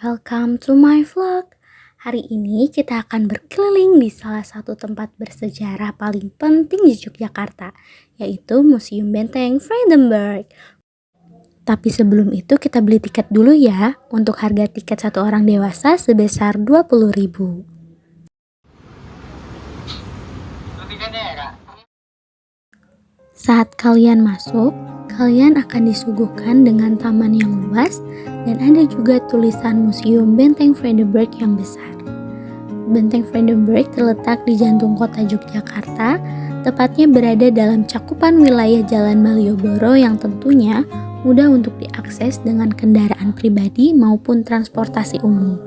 Welcome to my vlog. Hari ini kita akan berkeliling di salah satu tempat bersejarah paling penting di Yogyakarta, yaitu Museum Benteng Vredenburg. Tapi sebelum itu kita beli tiket dulu ya, untuk harga tiket satu orang dewasa sebesar 20.000. Saat kalian masuk, kalian akan disuguhkan dengan taman yang luas dan ada juga tulisan Museum Benteng Vredenburg yang besar. Benteng Vredenburg terletak di jantung kota Yogyakarta, tepatnya berada dalam cakupan wilayah Jalan Malioboro yang tentunya mudah untuk diakses dengan kendaraan pribadi maupun transportasi umum.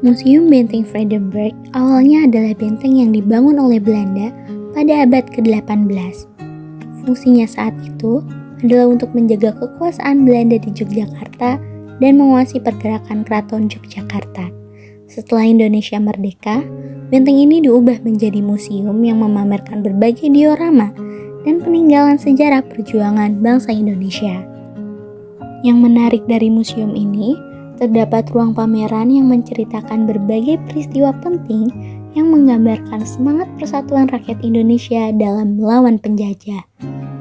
Museum Benteng Vredenburg awalnya adalah benteng yang dibangun oleh Belanda pada abad ke-18. Fungsinya saat itu adalah untuk menjaga kekuasaan Belanda di Yogyakarta dan menguasai pergerakan Keraton Yogyakarta. Setelah Indonesia merdeka, benteng ini diubah menjadi museum yang memamerkan berbagai diorama dan peninggalan sejarah perjuangan bangsa Indonesia. Yang menarik dari museum ini, terdapat ruang pameran yang menceritakan berbagai peristiwa penting yang menggambarkan semangat persatuan rakyat Indonesia dalam melawan penjajah.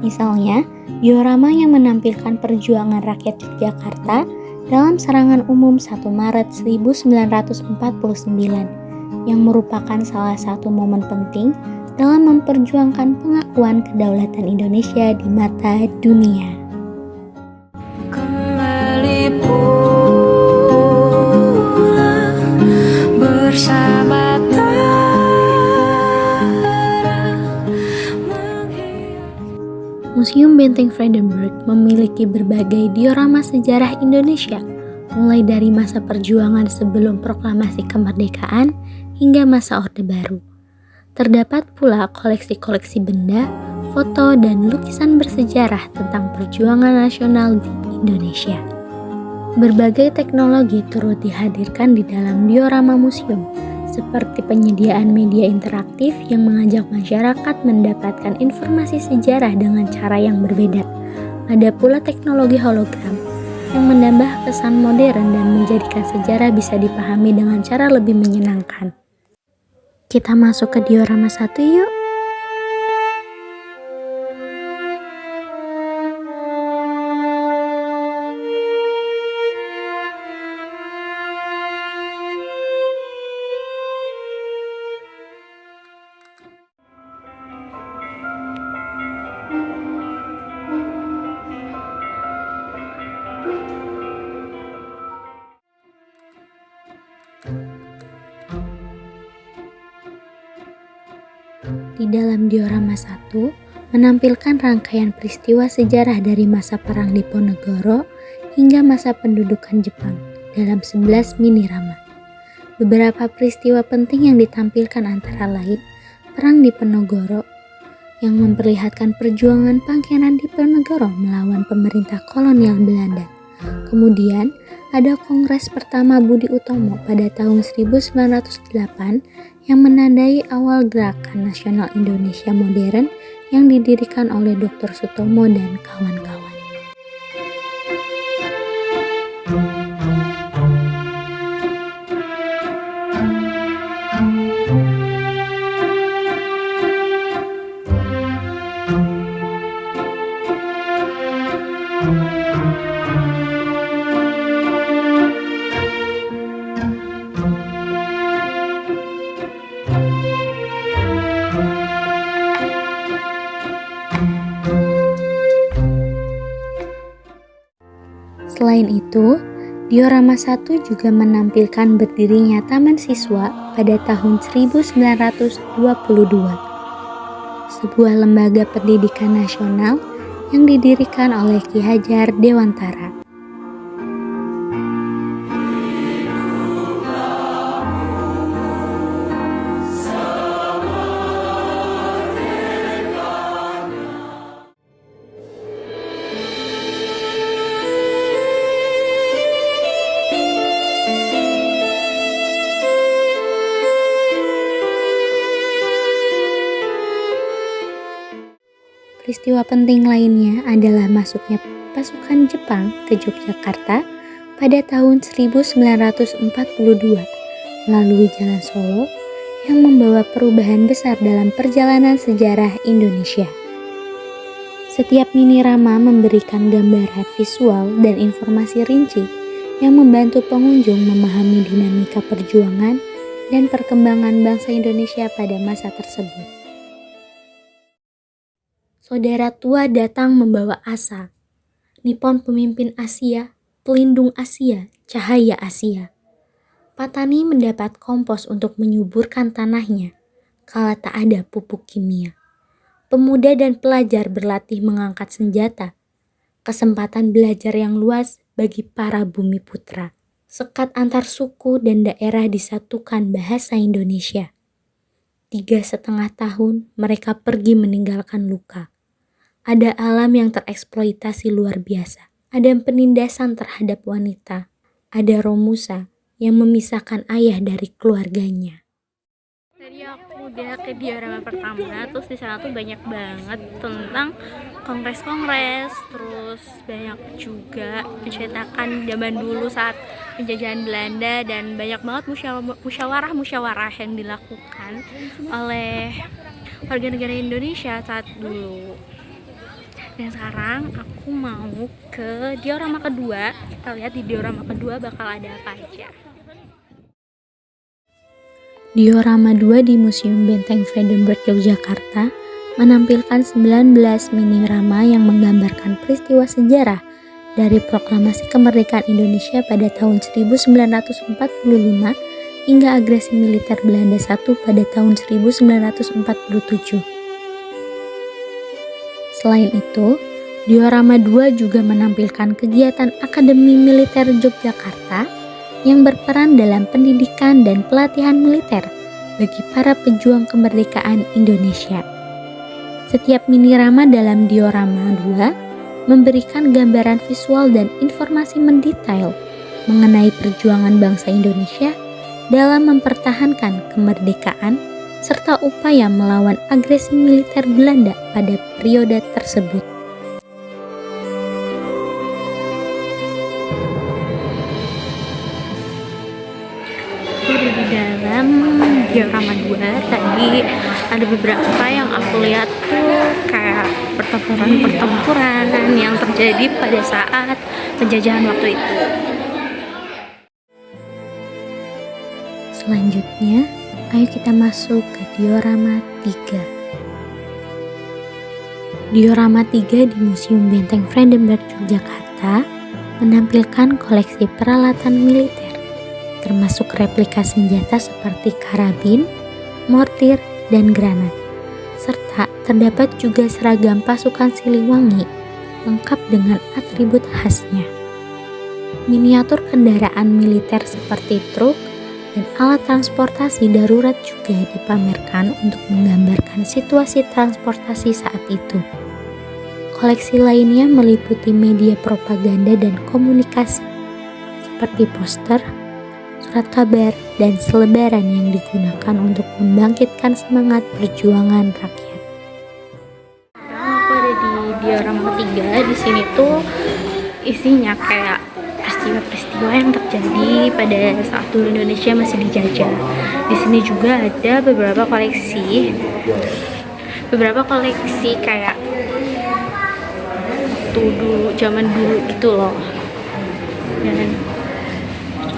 Misalnya, diorama yang menampilkan perjuangan rakyat Yogyakarta dalam serangan umum 1 Maret 1949 yang merupakan salah satu momen penting dalam memperjuangkan pengakuan kedaulatan Indonesia di mata dunia. Kembali pulang bersama Museum Benteng Vredenburg memiliki berbagai diorama sejarah Indonesia, mulai dari masa perjuangan sebelum proklamasi kemerdekaan hingga masa Orde Baru. Terdapat pula koleksi-koleksi benda, foto, dan lukisan bersejarah tentang perjuangan nasional di Indonesia. Berbagai teknologi turut dihadirkan di dalam diorama museum, seperti penyediaan media interaktif yang mengajak masyarakat mendapatkan informasi sejarah dengan cara yang berbeda. Ada pula teknologi hologram yang menambah kesan modern dan menjadikan sejarah bisa dipahami dengan cara lebih menyenangkan. Kita masuk ke diorama 1 yuk. Di dalam diorama 1 menampilkan rangkaian peristiwa sejarah dari masa Perang Diponegoro hingga masa pendudukan Jepang dalam 11 mini-rama. Beberapa peristiwa penting yang ditampilkan antara lain Perang Diponegoro yang memperlihatkan perjuangan Pangeran Diponegoro melawan pemerintah kolonial Belanda. Kemudian ada Kongres pertama Budi Utomo pada tahun 1908 yang menandai awal gerakan nasional Indonesia modern yang didirikan oleh Dr. Sutomo dan kawan-kawan. Selain itu, diorama 1 juga menampilkan berdirinya Taman Siswa pada tahun 1922, sebuah lembaga pendidikan nasional yang didirikan oleh Ki Hajar Dewantara. Peristiwa penting lainnya adalah masuknya pasukan Jepang ke Yogyakarta pada tahun 1942 melalui Jalan Solo yang membawa perubahan besar dalam perjalanan sejarah Indonesia. Setiap mini rama memberikan gambaran visual dan informasi rinci yang membantu pengunjung memahami dinamika perjuangan dan perkembangan bangsa Indonesia pada masa tersebut. Saudara tua datang membawa asa. Nippon pemimpin Asia, pelindung Asia, cahaya Asia. Patani mendapat kompos untuk menyuburkan tanahnya, kala tak ada pupuk kimia. Pemuda dan pelajar berlatih mengangkat senjata. Kesempatan belajar yang luas bagi para bumi putra. Sekat antar suku dan daerah disatukan bahasa Indonesia. 3,5 tahun mereka pergi meninggalkan luka. Ada alam yang tereksploitasi luar biasa. Ada penindasan terhadap wanita. Ada Romusa yang memisahkan ayah dari keluarganya. Tadi aku udah ke diorama pertama, terus di sana tuh banyak banget tentang kongres-kongres, terus banyak juga menceritakan zaman dulu saat penjajahan Belanda, dan banyak banget musyawarah-musyawarah yang dilakukan oleh warga negara Indonesia saat dulu. Dan sekarang aku mau ke diorama kedua. Kita lihat di diorama kedua bakal ada apa aja. Diorama 2 di Museum Benteng Vredenburg Yogyakarta menampilkan 19 mini rama yang menggambarkan peristiwa sejarah dari proklamasi kemerdekaan Indonesia pada tahun 1945 hingga agresi militer Belanda I pada tahun 1947. Selain itu, diorama 2 juga menampilkan kegiatan Akademi Militer Yogyakarta yang berperan dalam pendidikan dan pelatihan militer bagi para pejuang kemerdekaan Indonesia. Setiap mini rama dalam diorama 2 memberikan gambaran visual dan informasi mendetail mengenai perjuangan bangsa Indonesia dalam mempertahankan kemerdekaan serta upaya melawan agresi militer Belanda pada periode tersebut. Udah di dalam diorama 2 tadi ada beberapa yang aku lihat tuh kayak pertempuran yang terjadi pada saat penjajahan waktu itu. Selanjutnya, ayo kita masuk ke diorama 3. Diorama 3 di Museum Benteng Vredenburg Yogyakarta menampilkan koleksi peralatan militer, termasuk replika senjata seperti karabin, mortir, dan granat. Serta terdapat juga seragam pasukan Siliwangi lengkap dengan atribut khasnya. Miniatur kendaraan militer seperti truk dan alat transportasi darurat juga dipamerkan untuk menggambarkan situasi transportasi saat itu. Koleksi lainnya meliputi media propaganda dan komunikasi seperti poster, surat kabar, dan selebaran yang digunakan untuk membangkitkan semangat perjuangan rakyat. Aku ada di diorama ketiga. Di sini tuh isinya kayak peristiwa-peristiwa yang terjadi pada saat dulu Indonesia masih dijajah. Di sini juga ada beberapa koleksi kayak waktu zaman dulu gitu loh. Dan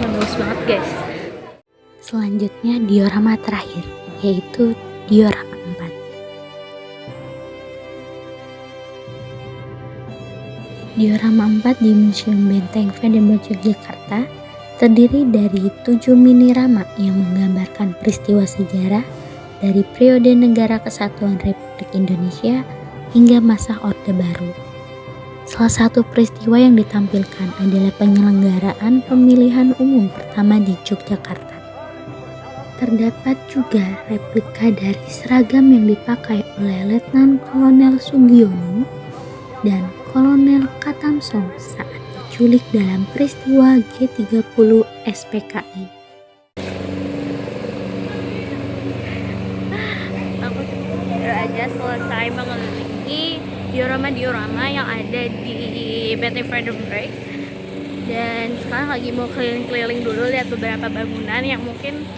bagus banget guys. Selanjutnya diorama terakhir, yaitu diorama 4. Diorama 4 di Museum Benteng Vredenburg Yogyakarta terdiri dari 7 mini rama yang menggambarkan peristiwa sejarah dari periode Negara Kesatuan Republik Indonesia hingga masa Orde Baru. Salah satu peristiwa yang ditampilkan adalah penyelenggaraan pemilihan umum pertama di Yogyakarta. Terdapat juga replika dari seragam yang dipakai oleh Letnan Kolonel Sugiono dan Kolonel Katamso saat diculik dalam peristiwa G30 SPKI. Aku aja selesai mengelilingi diorama-diorama yang ada di Benteng Vredenburg. Dan sekarang lagi mau keliling-keliling dulu lihat beberapa bangunan yang mungkin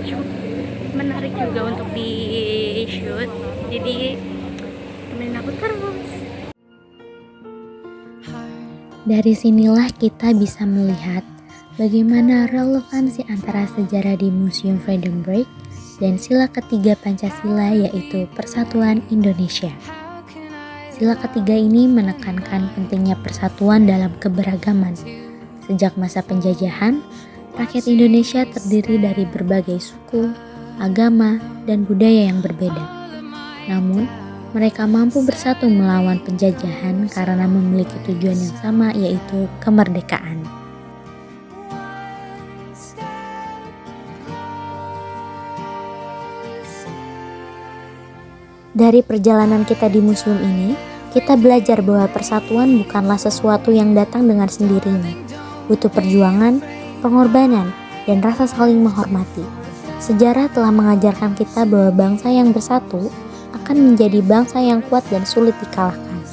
cukup menarik juga untuk di shoot. Jadi temenin aku terus. Dari sinilah kita bisa melihat bagaimana relevansi antara sejarah di Museum Vredenburg dan sila ketiga Pancasila, yaitu Persatuan Indonesia. Sila ketiga ini menekankan pentingnya persatuan dalam keberagaman. Sejak masa penjajahan, rakyat Indonesia terdiri dari berbagai suku, agama, dan budaya yang berbeda. Namun, mereka mampu bersatu melawan penjajahan karena memiliki tujuan yang sama, yaitu kemerdekaan. Dari perjalanan kita di museum ini, kita belajar bahwa persatuan bukanlah sesuatu yang datang dengan sendirinya. Butuh perjuangan, pengorbanan, dan rasa saling menghormati. Sejarah telah mengajarkan kita bahwa bangsa yang bersatu akan menjadi bangsa yang kuat dan sulit dikalahkan.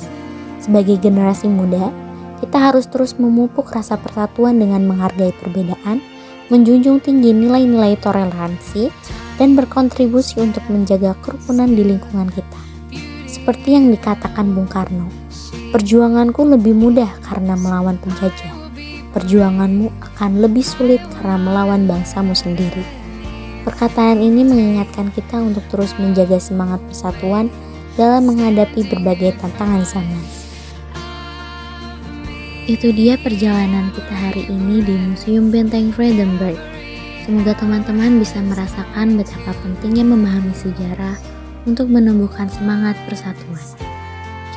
Sebagai generasi muda, kita harus terus memupuk rasa persatuan dengan menghargai perbedaan, menjunjung tinggi nilai-nilai toleransi, dan berkontribusi untuk menjaga kerukunan di lingkungan kita. Seperti yang dikatakan Bung Karno, perjuanganku lebih mudah karena melawan penjajah. Perjuanganmu akan lebih sulit karena melawan bangsamu sendiri. Perkataan ini mengingatkan kita untuk terus menjaga semangat persatuan dalam menghadapi berbagai tantangan zaman. Itu dia perjalanan kita hari ini di Museum Benteng Vredenburg. Semoga teman-teman bisa merasakan betapa pentingnya memahami sejarah untuk menumbuhkan semangat persatuan.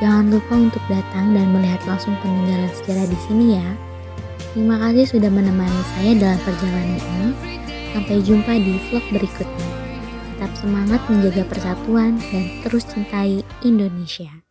Jangan lupa untuk datang dan melihat langsung peninggalan sejarah di sini ya. Terima kasih sudah menemani saya dalam perjalanan ini. Sampai jumpa di vlog berikutnya. Tetap semangat menjaga persatuan dan terus cintai Indonesia.